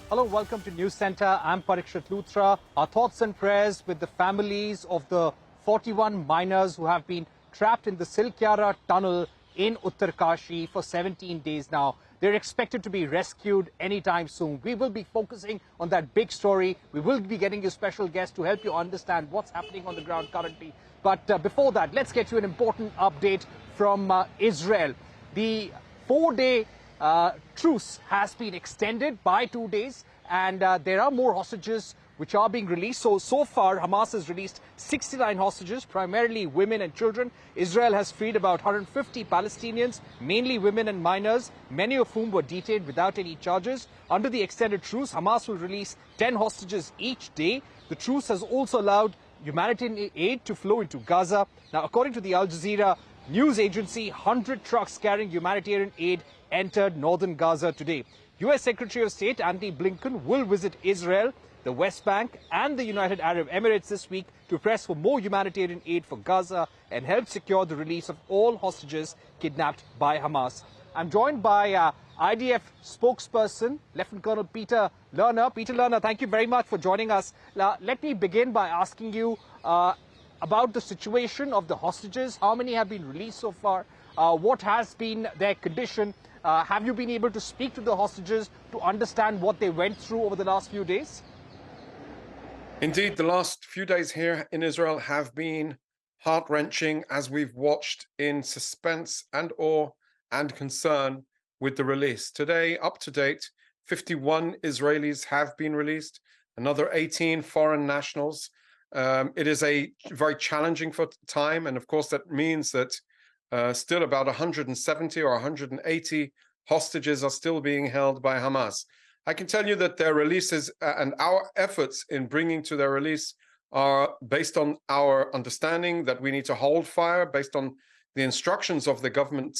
Hello, welcome to News Center. I'm Parikshit Luthra. Our thoughts and prayers with the families of the 41 miners who have been trapped in the Silkyara tunnel in Uttarkashi for 17 days now. They're expected to be rescued anytime soon. We will be focusing on that big story. We will be getting you special guests to help you understand what's happening on the ground currently. But before that, let's get you an important update from Israel. The 4-day truce has been extended by 2 days, and there are more hostages which are being released. So far, Hamas has released 69 hostages, primarily women and children. Israel has freed about 150 Palestinians, mainly women and minors, many of whom were detained without any charges. Under the extended truce, Hamas will release 10 hostages each day. The truce has also allowed humanitarian aid to flow into Gaza. Now, according to the Al Jazeera news agency, 100 trucks carrying humanitarian aid entered northern Gaza today. U.S. Secretary of State Antony Blinken will visit Israel, the West Bank and the United Arab Emirates this week to press for more humanitarian aid for Gaza and help secure the release of all hostages kidnapped by Hamas. I'm joined by IDF spokesperson, Lieutenant Colonel Peter Lerner. Peter Lerner, thank you very much for joining us. Let me begin by asking you about the situation of the hostages. How many have been released so far? What has been their condition? Have you been able to speak to the hostages to understand what they went through over the last few days? Indeed, the last few days here in Israel have been heart-wrenching as we've watched in suspense and awe and concern with the release. Today, up to date, 51 Israelis have been released, another 18 foreign nationals. It is a very challenging time, and of course that means that still about 170 or 180 hostages are still being held by Hamas. I can tell you that their releases and our efforts in bringing to their release are based on our understanding that we need to hold fire based on the instructions of the government.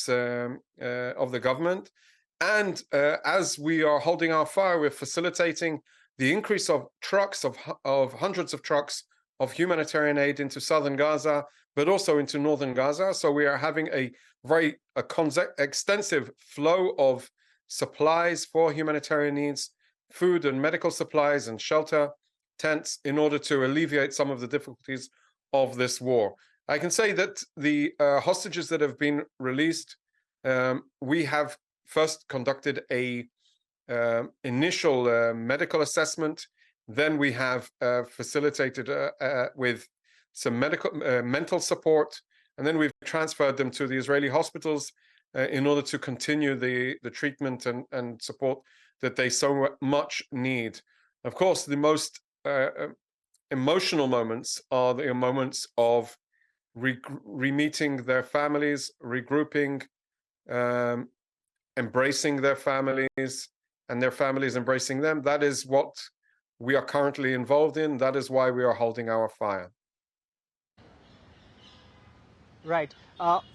And as we are holding our fire, we're facilitating the increase of trucks, of hundreds of trucks of humanitarian aid into southern Gaza, but also into northern Gaza. So we are having a very extensive flow of supplies for humanitarian needs, food and medical supplies and shelter tents in order to alleviate some of the difficulties of this war. I can say that the hostages that have been released, we have first conducted a initial medical assessment. Then we have facilitated with some mental support, and then we've transferred them to the Israeli hospitals in order to continue the treatment and support that they so much need. Of course, the most emotional moments are the moments of re-meeting their families, regrouping, embracing their families, and their families embracing them. That is what we are currently involved in. That is why we are holding our fire. Right.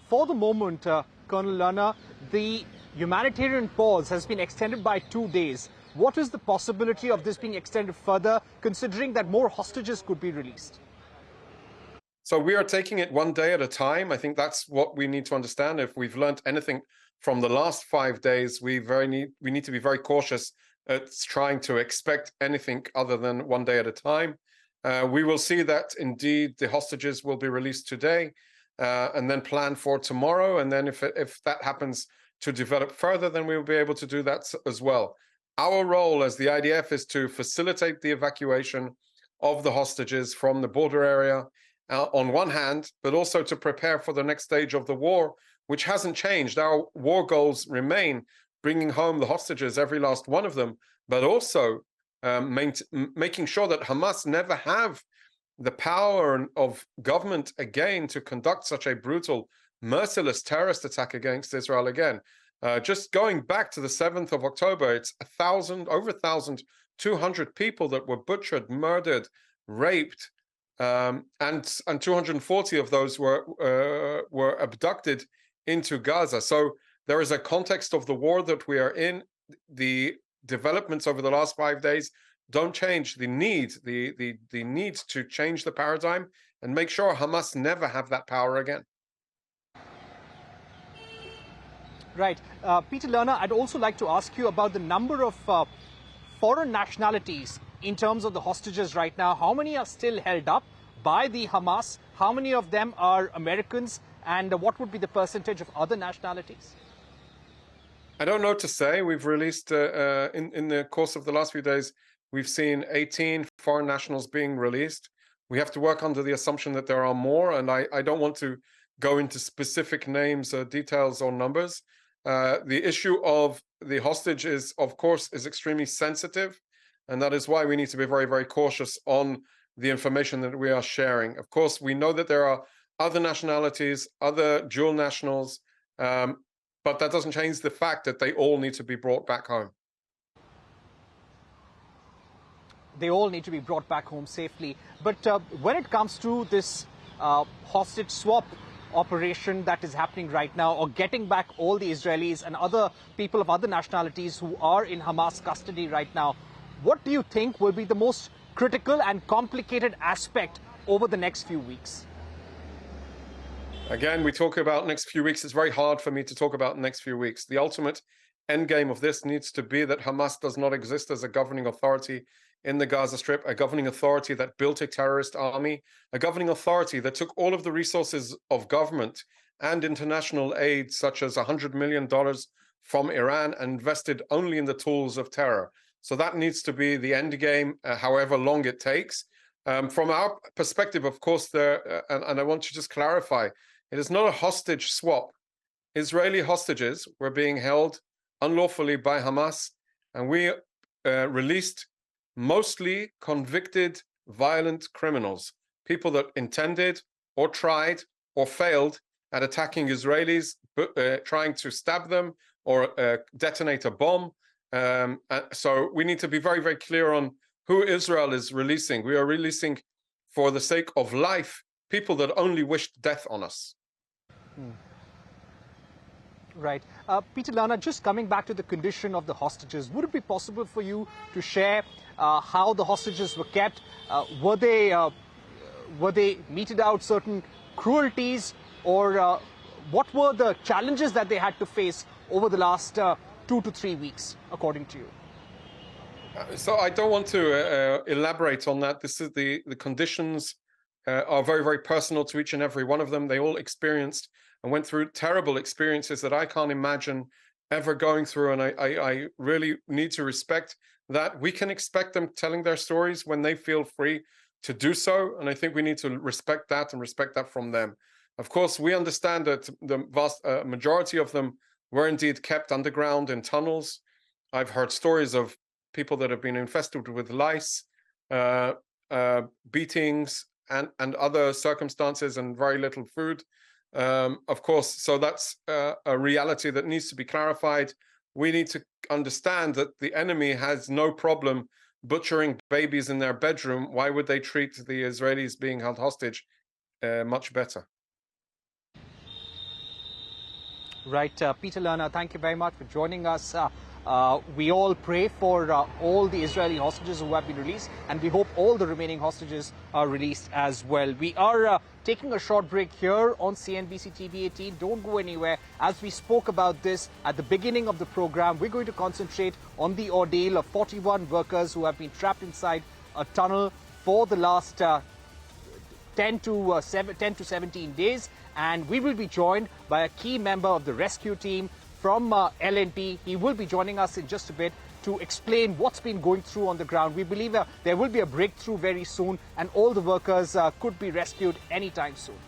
For the moment, Colonel Lerner, the humanitarian pause has been extended by 2 days. What is the possibility of this being extended further, considering that more hostages could be released? So we are taking it one day at a time. I think that's what we need to understand. If we've learned anything from the last 5 days, we need to be very cautious at trying to expect anything other than one day at a time. We will see that indeed the hostages will be released today and then plan for tomorrow. And then if that happens to develop further, then we will be able to do that as well. Our role as the IDF is to facilitate the evacuation of the hostages from the border area on one hand, but also to prepare for the next stage of the war, which hasn't changed. Our war goals remain bringing home the hostages, every last one of them, but also making sure that Hamas never have the power of government again to conduct such a brutal, merciless terrorist attack against Israel again. Just going back to the 7th of October, it's over 1,200 people that were butchered, murdered, raped, and 240 of those were abducted into Gaza. So there is a context of the war that we are in. The developments over the last 5 days don't change the need to change the paradigm and make sure Hamas never have that power again. Right. Peter Lerner, I'd also like to ask you about the number of foreign nationalities in terms of the hostages right now? How many are still held up by the Hamas? How many of them are Americans? And what would be the percentage of other nationalities? I don't know to say. We've released, in the course of the last few days, we've seen 18 foreign nationals being released. We have to work under the assumption that there are more, and I don't want to go into specific names, details, or numbers. The issue of the hostage is, of course, is extremely sensitive, and that is why we need to be very, very cautious on the information that we are sharing. Of course, we know that there are other nationalities, other dual nationals, but that doesn't change the fact that they all need to be brought back home. They all need to be brought back home safely. But when it comes to this hostage swap operation that is happening right now, or getting back all the Israelis and other people of other nationalities who are in Hamas custody right now, what do you think will be the most critical and complicated aspect over the next few weeks? Again, we talk about next few weeks. It's very hard for me to talk about next few weeks. The ultimate end game of this needs to be that Hamas does not exist as a governing authority in the Gaza Strip, a governing authority that built a terrorist army, a governing authority that took all of the resources of government and international aid, such as $100 million from Iran, and invested only in the tools of terror. So that needs to be the end game, however long it takes. From our perspective, of course, and I want to just clarify, it is not a hostage swap. Israeli hostages were being held unlawfully by Hamas, and we released mostly convicted violent criminals, people that intended or tried or failed at attacking Israelis, trying to stab them or detonate a bomb. So we need to be very, very clear on who Israel is releasing. We are releasing, for the sake of life, people that only wished death on us. Right. Peter Lerner, just coming back to the condition of the hostages, would it be possible for you to share how the hostages were kept? Were they meted out certain cruelties, or what were the challenges that they had to face over the last 2 to 3 weeks, according to you? So I don't want to elaborate on that. This is the conditions are very, very personal to each and every one of them. They all experienced and went through terrible experiences that I can't imagine ever going through. And I really need to respect that. We can expect them telling their stories when they feel free to do so. And I think we need to respect that and respect that from them. Of course, we understand that the vast majority of them were indeed kept underground in tunnels. I've heard stories of people that have been infested with lice, beatings, and other circumstances, and very little food. Of course, so that's a reality that needs to be clarified. We need to understand that the enemy has no problem butchering babies in their bedroom. Why would they treat the Israelis being held hostage much better? Right. Peter Lerner, thank you very much for joining us. We all pray for all the Israeli hostages who have been released, and we hope all the remaining hostages are released as well. We are taking a short break here on CNBC TV 18. Don't go anywhere. As we spoke about this at the beginning of the program, we're going to concentrate on the ordeal of 41 workers who have been trapped inside a tunnel for the last 10 to 17 days. And we will be joined by a key member of the rescue team from LNP. He will be joining us in just a bit to explain what's been going through on the ground. We believe there will be a breakthrough very soon, and all the workers could be rescued anytime soon.